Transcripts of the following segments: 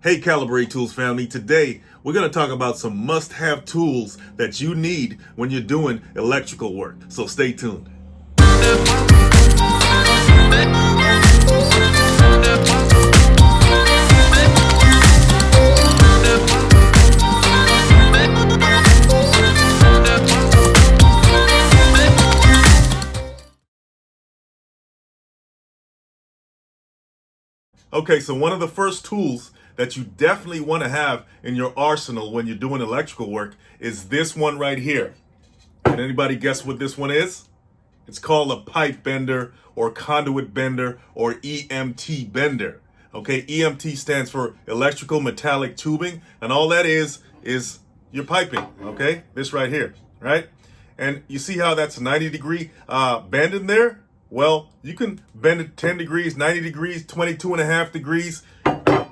Hey Calibrate Tools family, today we're going to talk about some must-have tools that you need when you're doing electrical work. So stay tuned. Okay, so one of the first tools that you definitely want to have in your arsenal when you're doing electrical work is this one right here. Can anybody guess what this one is? It's called a pipe bender or conduit bender or EMT bender. Okay, EMT stands for electrical metallic tubing, and all that is your piping. Okay, this right here, right? And you see how that's a 90-degree bend in there? Well, you can bend it 10 degrees, 90 degrees, 22.5 degrees,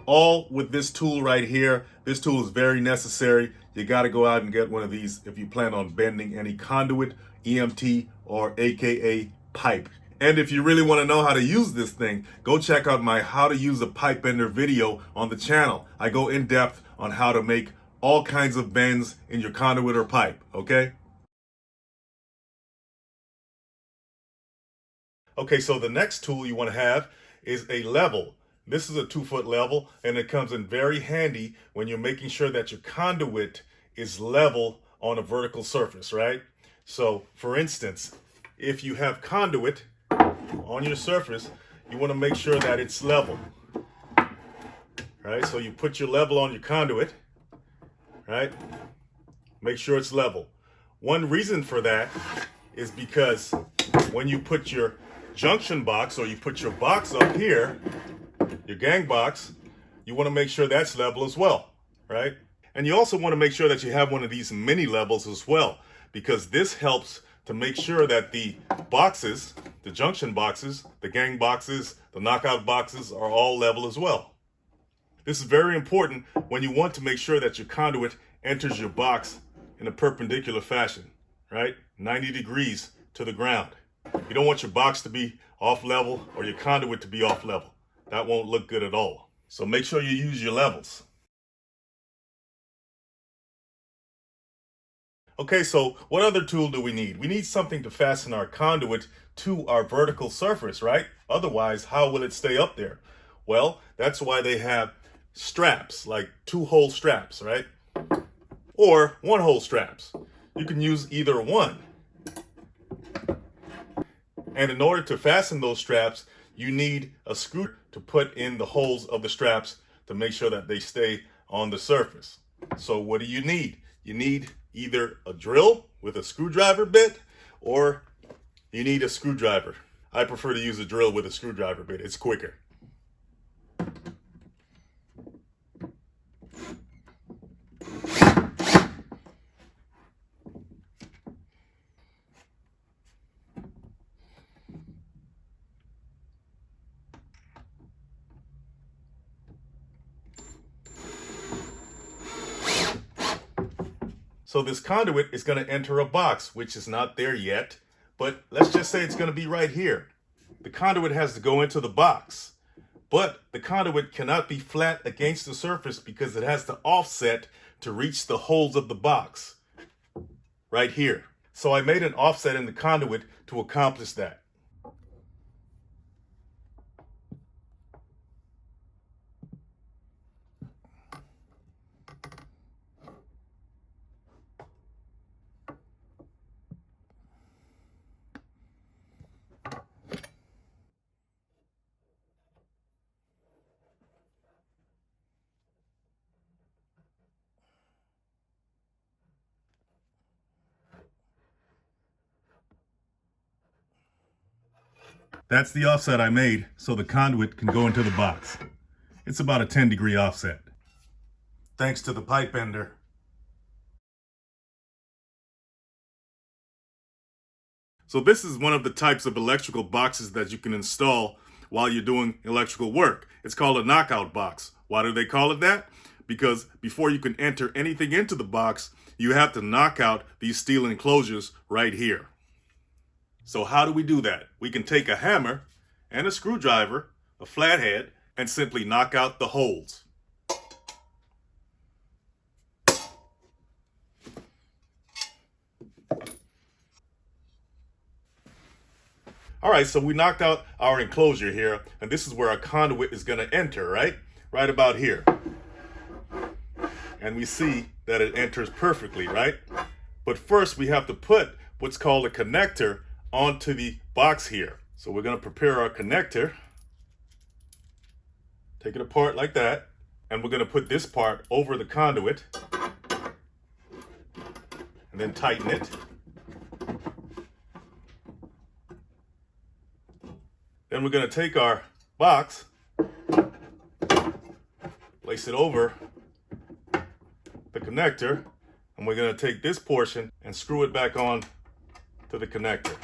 all with this tool right here. This tool is very necessary. You got to go out and get one of these if you plan on bending any conduit, EMT, or AKA pipe. And if you really want to know how to use this thing, go check out my how to use a pipe bender video on the channel. I go in depth on how to make all kinds of bends in your conduit or pipe, okay? Okay, so the next tool you want to have is a level. This is a 2-foot level, and it comes in very handy when you're making sure that your conduit is level on a vertical surface, right? So, for instance, if you have conduit on your surface, you want to make sure that it's level, right? So you put your level on your conduit, right? Make sure it's level. One reason for that is because when you put your junction box or you put your box up here, your gang box, you want to make sure that's level as well, right? And you also want to make sure that you have one of these mini levels as well, because this helps to make sure that the boxes, the junction boxes, the gang boxes, the knockout boxes are all level as well. This is very important when you want to make sure that your conduit enters your box in a perpendicular fashion, right? 90 degrees to the ground. You don't want your box to be off level or your conduit to be off level. That won't look good at all. So make sure you use your levels. Okay, so what other tool do we need? We need something to fasten our conduit to our vertical surface, right? Otherwise, how will it stay up there? Well, that's why they have straps, like 2-hole straps, right? Or 1-hole straps. You can use either one. And in order to fasten those straps, you need a screw to put in the holes of the straps to make sure that they stay on the surface. So what do you need? You need either a drill with a screwdriver bit, or you need a screwdriver. I prefer to use a drill with a screwdriver bit. It's quicker. So this conduit is going to enter a box, which is not there yet, but let's just say it's going to be right here. The conduit has to go into the box, but the conduit cannot be flat against the surface because it has to offset to reach the holes of the box right here. So I made an offset in the conduit to accomplish that. That's the offset I made so the conduit can go into the box. It's about a 10-degree offset. Thanks to the pipe bender. So this is one of the types of electrical boxes that you can install while you're doing electrical work. It's called a knockout box. Why do they call it that? Because before you can enter anything into the box, you have to knock out these steel enclosures right here. So how do we do that? We can take a hammer and a screwdriver, a flathead, and simply knock out the holes. All right, so we knocked out our enclosure here, and this is where our conduit is going to enter, right? Right about here. And we see that it enters perfectly, right? But first we have to put what's called a connector onto the box here. So we're going to prepare our connector. Take it apart like that. And we're going to put this part over the conduit. And then tighten it. Then we're going to take our box, place it over the connector, and we're going to take this portion and screw it back on to the connector.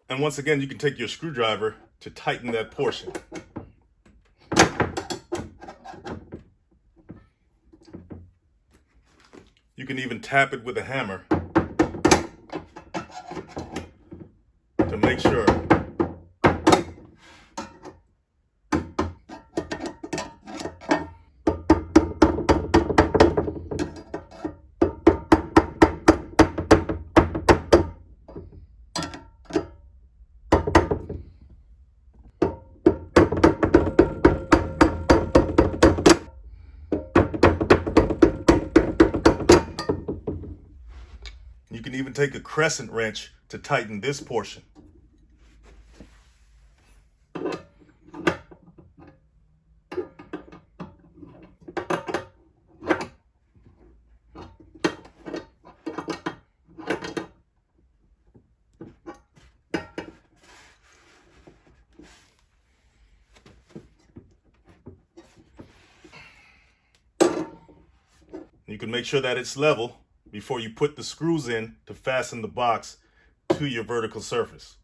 And once again, you can take your screwdriver to tighten that portion. You can even tap it with a hammer to make sure. You can even take a crescent wrench to tighten this portion. You can make sure that it's level before you put the screws in to fasten the box to your vertical surface.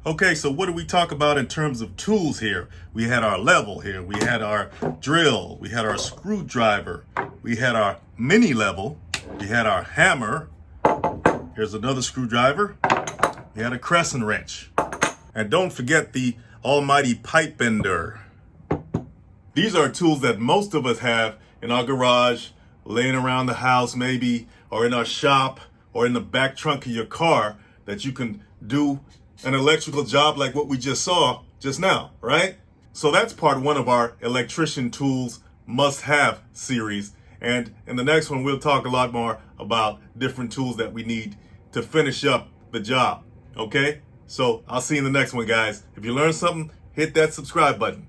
Okay, so what do we talk about in terms of tools here? We had our level here, we had our drill, we had our screwdriver, we had our mini level, we had our hammer, here's another screwdriver, we had a crescent wrench. And don't forget the almighty pipe bender. These are tools that most of us have in our garage, laying around the house maybe, or in our shop, or in the back trunk of your car that you can do an electrical job like what we just saw just now, right? So that's part one of our electrician tools must-have series. And in the next one, we'll talk a lot more about different tools that we need to finish up the job, okay? So I'll see you in the next one, guys. If you learned something, hit that subscribe button.